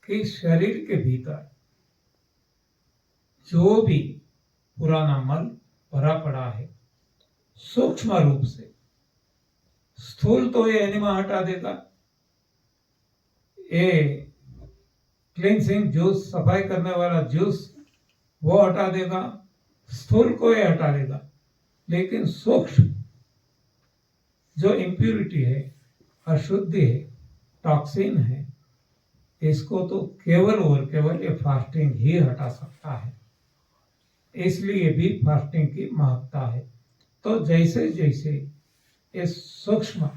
कि शरीर के भीतर जो भी पुराना मल भरा पड़ा है सूक्ष्म रूप से, स्थूल तो ये एनिमा हटा देगा, ये क्लींसिंग जूस, सफाई करने वाला जूस वो हटा देगा, स्थूल को ये हटा देगा, लेकिन सूक्ष्म जो इम्प्यूरिटी है, अशुद्धि है, टॉक्सिन है, इसको तो केवल और केवल ये फास्टिंग ही हटा सकता है। इसलिए भी फास्टिंग की महत्ता है। तो जैसे जैसे इस सूक्ष्म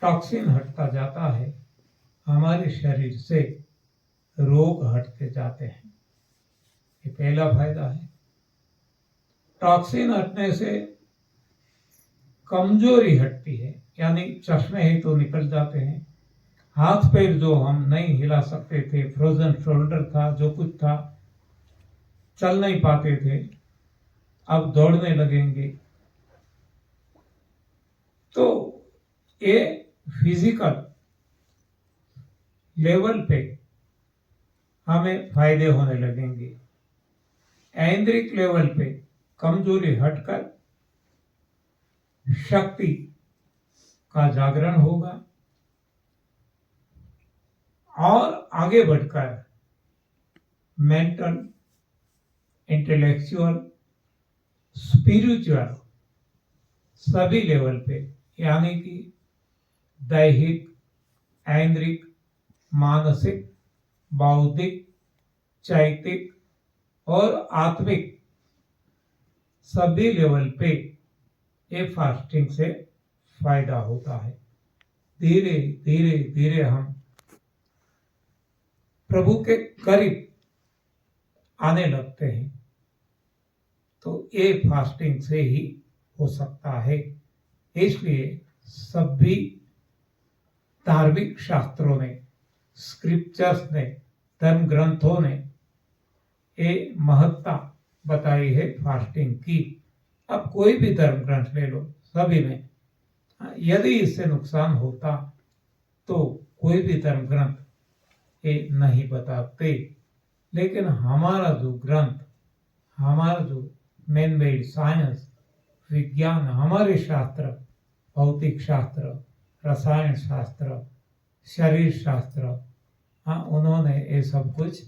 टॉक्सिन हटता जाता है, हमारे शरीर से रोग हटते जाते हैं। ये पहला फायदा है। टॉक्सिन हटने से कमजोरी हटती है, यानी चश्मे ही तो निकल जाते हैं। हाथ पैर जो हम नहीं हिला सकते थे, फ्रोजन शोल्डर था, जो कुछ था, चल नहीं पाते थे, अब दौड़ने लगेंगे। तो ये फिजिकल लेवल पे हमें फायदे होने लगेंगे। ऐन्द्रिक लेवल पे कमजोरी हटकर शक्ति का जागरण होगा और आगे बढ़कर मेंटल, इंटेलेक्चुअल, स्पिरिचुअल सभी लेवल पे, यानी कि दैहिक, ऐन्द्रिक, मानसिक, बौद्धिक, चैतिक और आत्मिक सभी लेवल पे ये फास्टिंग से फायदा होता है। धीरे धीरे धीरे हम प्रभु के करीब आने लगते हैं। तो ये फास्टिंग से ही हो सकता है। इसलिए सभी धार्मिक शास्त्रों ने, स्क्रिप्चर्स ने, धर्म ग्रंथों ने ये महत्ता बताई है फास्टिंग की। अब कोई भी धर्म ग्रंथ ले लो, सभी में यदि इससे नुकसान होता तो कोई भी धर्म ग्रंथ ये नहीं बताते। लेकिन हमारा जो ग्रंथ, हमारा जो मैन मेड साइंस, विज्ञान, हमारे शास्त्र, भौतिक शास्त्र, रसायन शास्त्र, शरीर शास्त्र, उन्होंने ये सब कुछ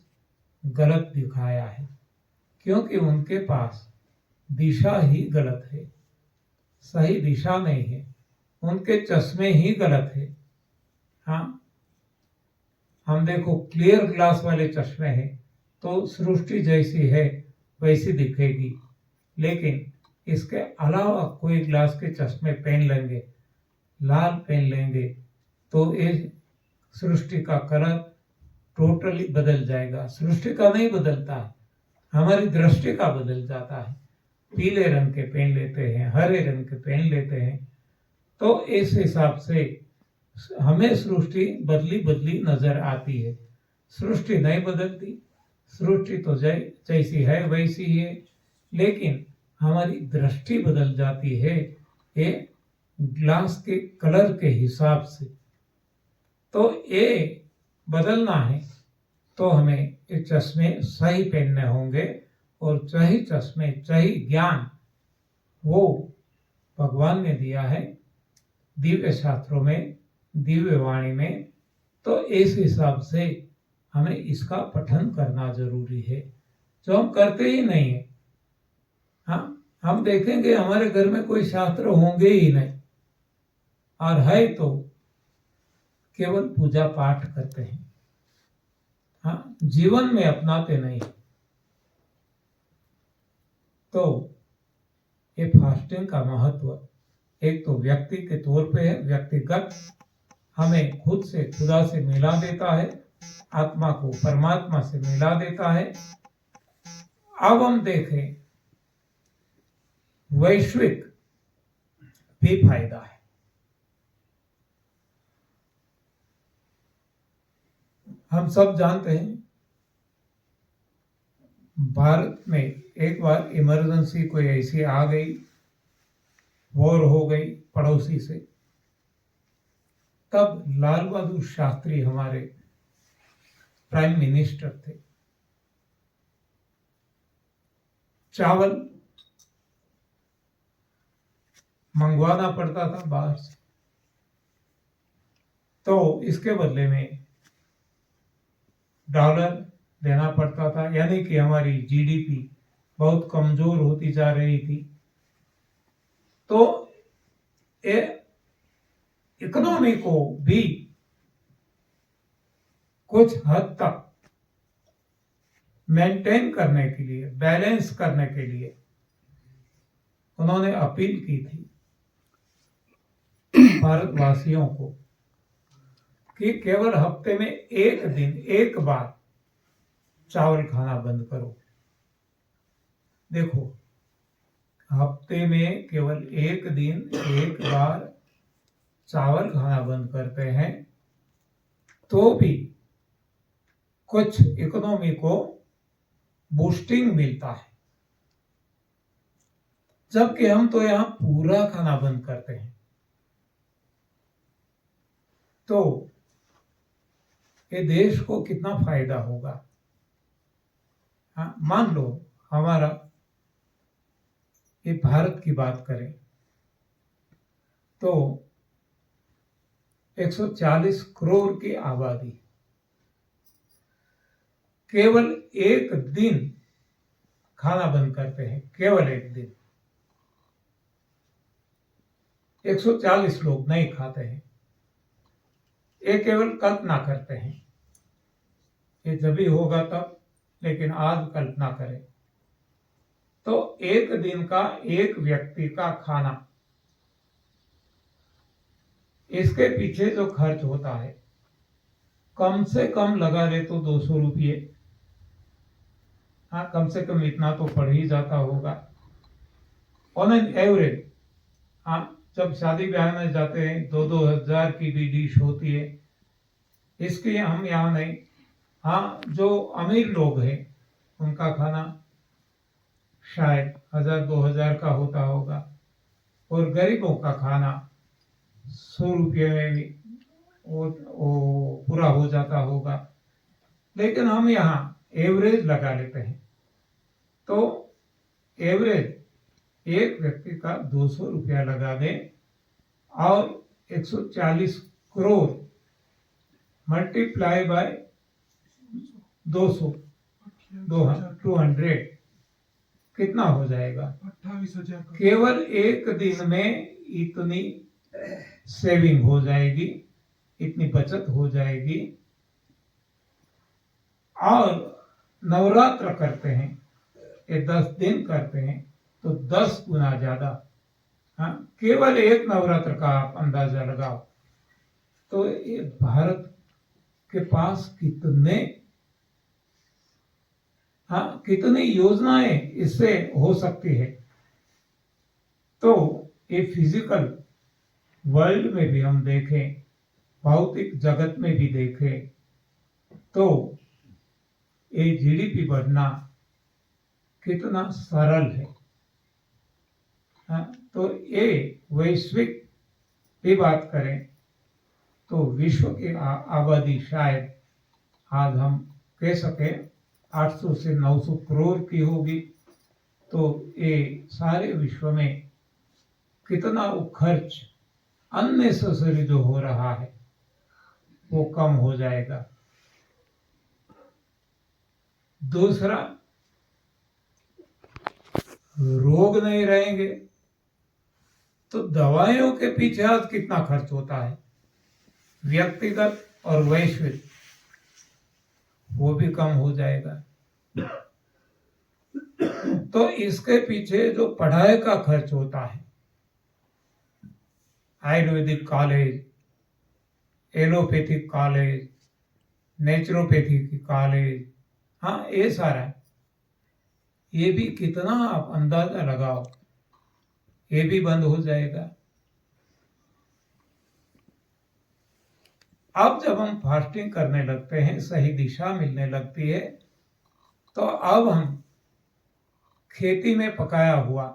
गलत दिखाया है, क्योंकि उनके पास दिशा ही गलत है, सही दिशा नहीं है, उनके चश्मे ही गलत है। हम देखो क्लियर ग्लास वाले चश्मे हैं तो सृष्टि जैसी है वैसी दिखेगी, लेकिन इसके अलावा कोई ग्लास के चश्मे पहन लेंगे, लाल पहन लेंगे, तो ये सृष्टि का कलर टोटली बदल जाएगा। सृष्टि का नहीं बदलता है, हमारी दृष्टि का बदल जाता है। पीले रंग के पहन लेते हैं, हरे रंग के पहन लेते हैं, तो इस हिसाब से हमें सृष्टि बदली बदली नजर आती है। सृष्टि नहीं बदलती, सृष्टि तो जैसी है वैसी है, लेकिन हमारी दृष्टि बदल जाती है ये ग्लास के कलर के हिसाब से। तो ये बदलना है तो हमें ये चश्मे सही पहनने होंगे, और सही चश्मे, सही ज्ञान वो भगवान ने दिया है दिव्य शास्त्रों में, दिव्य वाणी में। तो इस हिसाब से हमें इसका पठन करना जरूरी है, जो हम करते ही नहीं है। हम देखेंगे हमारे घर में कोई शास्त्र होंगे ही नहीं, और है तो केवल पूजा पाठ करते हैं, जीवन में अपनाते नहीं। तो ये फास्टिंग का महत्व एक तो व्यक्ति के तौर पे है, व्यक्तिगत हमें खुद से खुदा से मिला देता है, आत्मा को परमात्मा से मिला देता है। अब हम देखें वैश्विक भी फायदा है। हम सब जानते हैं भारत में एक बार इमरजेंसी कोई ऐसी आ गई, वॉर हो गई पड़ोसी से, तब लाल बहादुर शास्त्री हमारे प्राइम मिनिस्टर थे। चावल मंगवाना पड़ता था बाहर से, तो इसके बदले में डॉलर देना पड़ता था, यानी कि हमारी जीडीपी बहुत कमजोर होती जा रही थी। तो इकोनॉमी को भी कुछ हद तक मेंटेन करने के लिए, बैलेंस करने के लिए उन्होंने अपील की थी भारतवासियों को कि केवल हफ्ते में एक दिन, एक बार चावल खाना बंद करो। देखो, हफ्ते में केवल एक दिन, एक बार चावल खाना बंद करते हैं तो भी कुछ इकोनॉमी को बूस्टिंग मिलता है, जबकि हम तो यहां पूरा खाना बंद करते हैं। तो ये देश को कितना फायदा होगा। हाँ, मान लो हमारा ये भारत की बात करें तो 140 करोड़ की आबादी केवल एक दिन खाना बंद करते हैं, केवल एक दिन 140 लोग नहीं खाते हैं। ये केवल कल्पना करते हैं, ये जब भी होगा तब, लेकिन आज कल्पना करें तो एक दिन का एक व्यक्ति का खाना, इसके पीछे जो खर्च होता है कम से कम लगा ले तो 200 रुपये। हाँ, कम से कम इतना तो पड़ ही जाता होगा ऑन एन एवरेज। हाँ, जब शादी ब्याह में जाते हैं 2-2 हजार की भी डिश होती है, इसके हम यहाँ नहीं। हाँ, जो अमीर लोग हैं उनका खाना शायद 1000-2000 का होता होगा, और गरीबों का खाना 100 रुपये में भी वो पूरा हो जाता होगा। लेकिन हम यहाँ एवरेज लगा लेते हैं, तो एवरेज एक व्यक्ति का 200 रुपया लगा दें और 140 करोड़ मल्टीप्लाई बाय 200 200 कितना हो जाएगा? 28,000। केवल एक दिन में इतनी सेविंग हो जाएगी, इतनी बचत हो जाएगी। और नवरात्र करते हैं, ये 10 दिन करते हैं तो 10 गुना ज्यादा। हाँ, केवल एक नवरात्र का आप अंदाजा लगाओ तो ये भारत के पास कितनी योजनाएं इससे हो सकती है। तो ये फिजिकल वर्ल्ड में भी हम देखें, भौतिक जगत में भी देखें, तो ये जीडीपी बढ़ना कितना सरल है। तो ये वैश्विक की बात करें तो विश्व की आबादी शायद आज हम कह सके 800 से 900 करोड़ की होगी। तो ये सारे विश्व में कितना वो खर्च अननेसेसरी जो हो रहा है वो कम हो जाएगा। दूसरा, रोग नहीं रहेंगे तो दवाइयों के पीछे आज कितना खर्च होता है, व्यक्तिगत और वैश्विक, वो भी कम हो जाएगा। तो इसके पीछे जो पढ़ाई का खर्च होता है, Ayurvedic college, allopathic college, naturopathic college, हाँ, ये सारा, ये भी कितना आप अंदाजा लगाओ, ये भी बंद हो जाएगा। अब जब हम फास्टिंग करने लगते हैं, सही दिशा मिलने लगती है, तो अब हम खेती में पकाया हुआ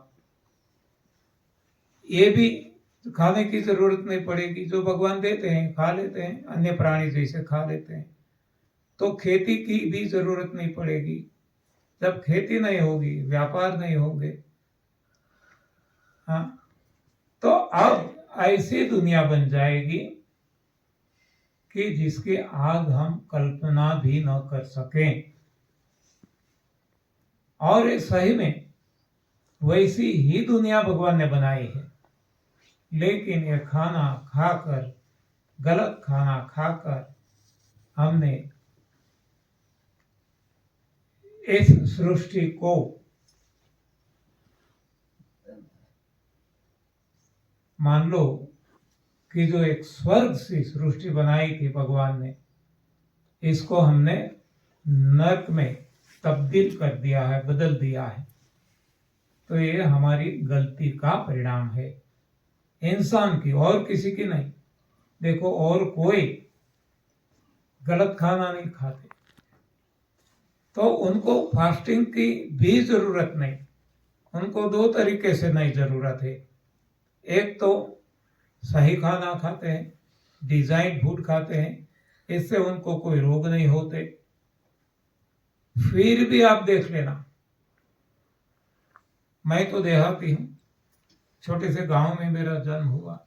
ये भी खाने की जरूरत नहीं पड़ेगी। जो भगवान देते हैं खा लेते हैं, अन्य प्राणी जैसे खा लेते हैं। तो खेती की भी जरूरत नहीं पड़ेगी। जब खेती नहीं होगी, व्यापार नहीं होंगे, हाँ, तो अब ऐसी दुनिया बन जाएगी कि जिसकी आज हम कल्पना भी न कर सकें। और ये सही में वैसी ही दुनिया भगवान ने बनाई है, लेकिन ये खाना खाकर, गलत खाना खाकर हमने इस सृष्टि को मान लो कि जो एक स्वर्ग सी सृष्टि बनाई थी भगवान ने, इसको हमने नरक में तब्दील कर दिया है, बदल दिया है। तो ये हमारी गलती का परिणाम है, इंसान की, और किसी की नहीं। देखो, और कोई गलत खाना नहीं खाते, तो उनको फास्टिंग की भी जरूरत नहीं। उनको दो तरीके से नहीं जरूरत है। एक तो सही खाना खाते हैं, डिजाइन फूड खाते हैं, इससे उनको कोई रोग नहीं होते। फिर भी आप देख लेना, मैं तो देहाती हूं, छोटे से गांव में मेरा जन्म हुआ,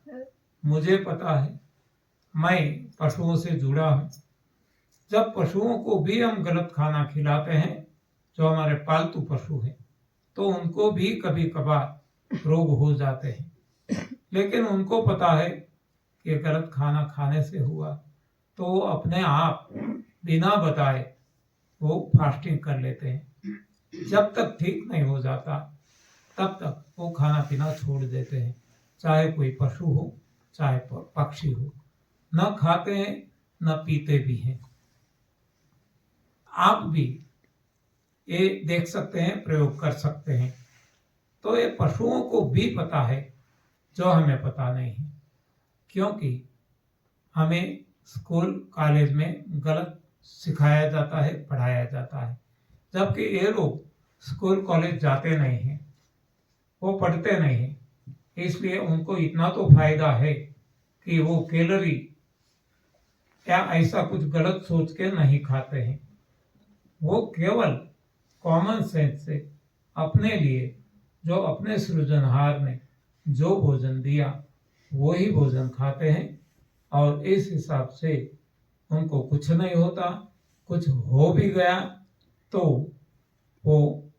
मुझे पता है, मैं पशुओं से जुड़ा हूं। जब पशुओं को भी हम गलत खाना खिलाते हैं, जो हमारे पालतू पशु हैं, तो उनको भी कभी कभार रोग हो जाते हैं। लेकिन उनको पता है कि गलत खाना खाने से हुआ, तो वो अपने आप बिना बताए वो फास्टिंग कर लेते हैं। जब तक ठीक नहीं हो जाता तब तक वो खाना पीना छोड़ देते हैं, चाहे कोई पशु हो चाहे पक्षी हो। न खाते हैं न पीते भी हैं। आप भी ये देख सकते हैं, प्रयोग कर सकते हैं। तो ये पशुओं को भी पता है जो हमें पता नहीं है, क्योंकि हमें स्कूल कॉलेज में गलत सिखाया जाता है, पढ़ाया जाता है। जबकि ये लोग स्कूल कॉलेज जाते नहीं हैं, वो पढ़ते नहीं हैं, इसलिए उनको इतना तो फायदा है कि वो कैलोरी या ऐसा कुछ गलत सोच के नहीं खाते हैं। वो केवल कॉमन सेंस से अपने लिए, जो अपने सृजनहार ने जो भोजन दिया वही भोजन खाते हैं, और इस हिसाब से उनको कुछ नहीं होता। कुछ हो भी गया तो वो